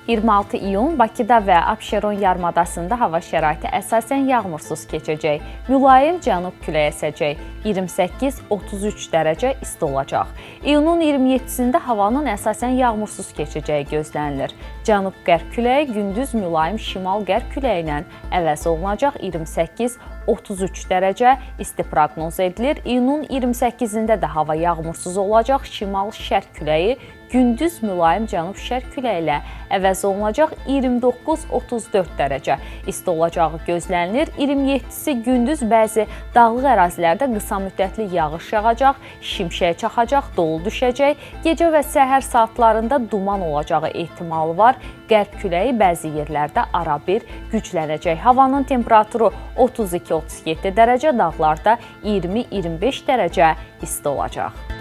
26 iyun Bakıda və Abşeron yarımadasında hava şəraiti əsasən yağmursuz keçəcək. Mülayim cənub küləyi əsəcək. 28-33 dərəcə isti olacaq. İyunun 27-sində havanın əsasən yağmursuz keçəcəyi gözlənilir. Cənub-qərb küləyi gündüz mülayim şimal-qərb küləyi ilə əvəz olunacaq. 28-33 dərəcə isti proqnoz edilir. İyunun 28-də də hava yağmursuz olacaq. Şimal-şərq küləyi gündüz mülayim cənub-şərq küləyi ilə əvəz olunacaq. 29-34 dərəcə isti olacağı gözlənilir. 27-si gündüz bəzi dağlıq ərazilərdə qısa müddətli yağış yağacaq, şimşək çaxacaq, dolu düşəcək. Gecə və səhər saatlarında duman olacağı ehtimalı var. Qərb küləyi bəzi yerlərdə arabir güclənəcək. Havanın temperaturu 32-37 dərəcə, dağlarda 20-25 dərəcə isti olacaq.